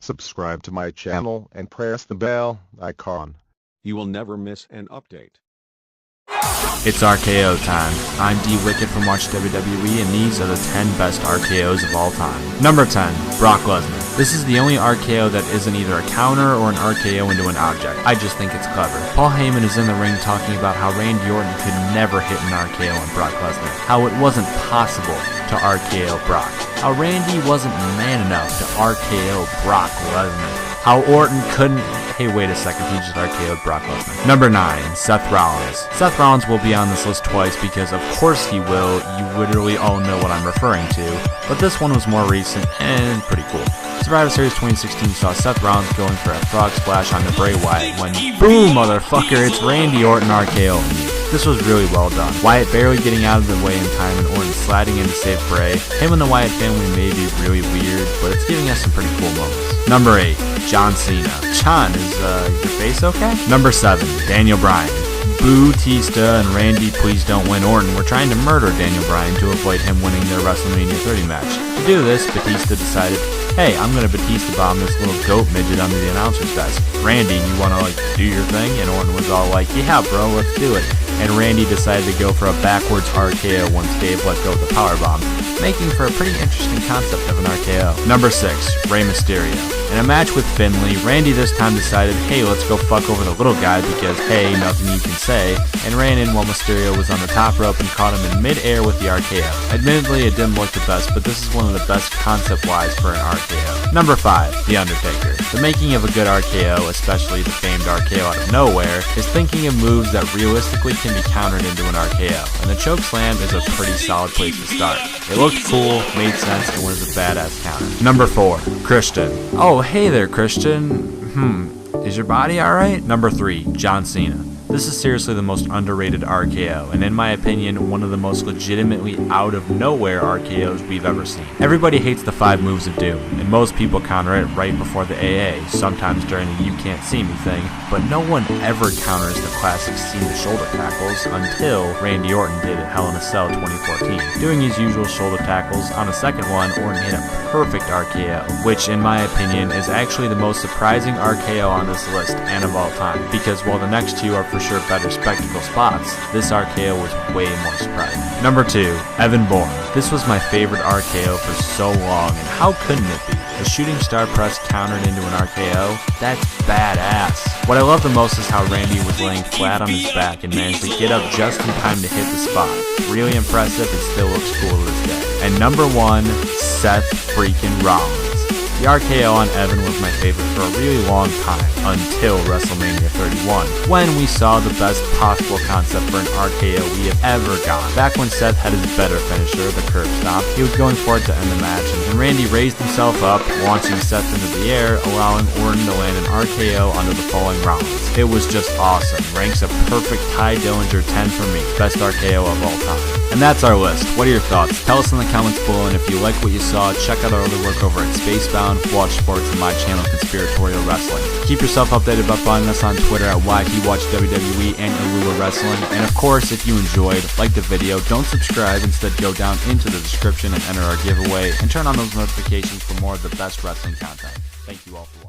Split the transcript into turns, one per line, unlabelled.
Subscribe to my channel and press the bell icon.
You will never miss an update.
It's RKO time. I'm D-Wicked from Watch WWE, and these are the 10 best RKOs of all time. Number 10, Brock Lesnar. This is the only RKO that isn't either a counter or an RKO into an object. I just think it's clever. Paul Heyman is in the ring talking about how Randy Orton could never hit an RKO on Brock Lesnar. How it wasn't possible to RKO Brock. How Randy wasn't man enough to RKO Brock Lesnar. How Orton couldn't... Hey, wait a second, he just RKO'd Brock Lesnar. Number 9, Seth Rollins. Seth Rollins will be on this list twice because of course he will. You literally all know what I'm referring to. But this one was more recent and pretty cool. Survivor Series 2016 saw Seth Rollins going for a frog splash onto Bray Wyatt when, boom, motherfucker, it's Randy Orton RKO. This was really well done. Wyatt barely getting out of the way in time and Orton sliding in to save Bray. Him and the Wyatt family may be really weird, but it's giving us some pretty cool moments. Number 8, John Cena. John, is your face okay? Number 7, Daniel Bryan. Batista and Randy Please Don't Win Orton were trying to murder Daniel Bryan to avoid him winning their WrestleMania 30 match. To do this, Batista decided, hey, I'm gonna Batista bomb this little goat midget under the announcer's desk. Randy, you wanna do your thing? And Orton was all like, yeah bro, let's do it. And Randy decided to go for a backwards RKO once Dave let go of the powerbomb, making for a pretty interesting concept of an RKO. Number 6, Rey Mysterio. In a match with Finlay, Randy this time decided, hey, let's go fuck over the little guy because, hey, nothing you can say, and ran in while Mysterio was on the top rope and caught him in mid-air with the RKO. Admittedly, it didn't look the best, but this is one of the best concept-wise for an RKO. Number 5, The Undertaker. The making of a good RKO, especially the famed RKO out of nowhere, is thinking of moves that realistically can be countered into an RKO, and the chokeslam is a pretty solid place to start. It looked cool, made sense, and was a badass counter. Number 4, Christian. Oh, hey there, Christian. Is your body alright? Number 3, John Cena. This is seriously the most underrated RKO, and in my opinion, one of the most legitimately out-of-nowhere RKOs we've ever seen. Everybody hates the 5 moves of doom, and most people counter it right before the AA, sometimes during the you can't see me thing, but no one ever counters the classic Cena shoulder tackles until Randy Orton did at Hell in a Cell 2014. Doing his usual shoulder tackles, on the second one, Orton hit a perfect RKO, which in my opinion is actually the most surprising RKO on this list and of all time, because while the next 2 are for sure better spectacle spots, this RKO was way more surprising. Number 2, Evan Bourne. This was my favorite RKO for so long, and how couldn't it be? The shooting star press countered into an RKO? That's badass. What I love the most is how Randy was laying flat on his back and managed to get up just in time to hit the spot. Really impressive and still looks cool to this day. And number 1, Seth freaking Rollins. The RKO on Evan was my favorite for a really long time, until WrestleMania 31, when we saw the best possible concept for an RKO we have ever gotten. Back when Seth had his better finisher, the curb stomp, he was going for it to end the match, and Randy raised himself up, launching Seth into the air, allowing Orton to land an RKO under the falling Rollins. It was just awesome. Ranks a perfect Ty Dillinger 10 for me. Best RKO of all time. And that's our list. What are your thoughts? Tell us in the comments below, and if you like what you saw, check out our other work over at Spacebound, Watch Sports, and my channel Conspiratorial Wrestling. Keep yourself updated by following us on Twitter at YTWatchWWE and Alula Wrestling. And of course, if you enjoyed, like the video, don't subscribe. Instead, go down into the description and enter our giveaway, and turn on those notifications for more of the best wrestling content. Thank you all for watching.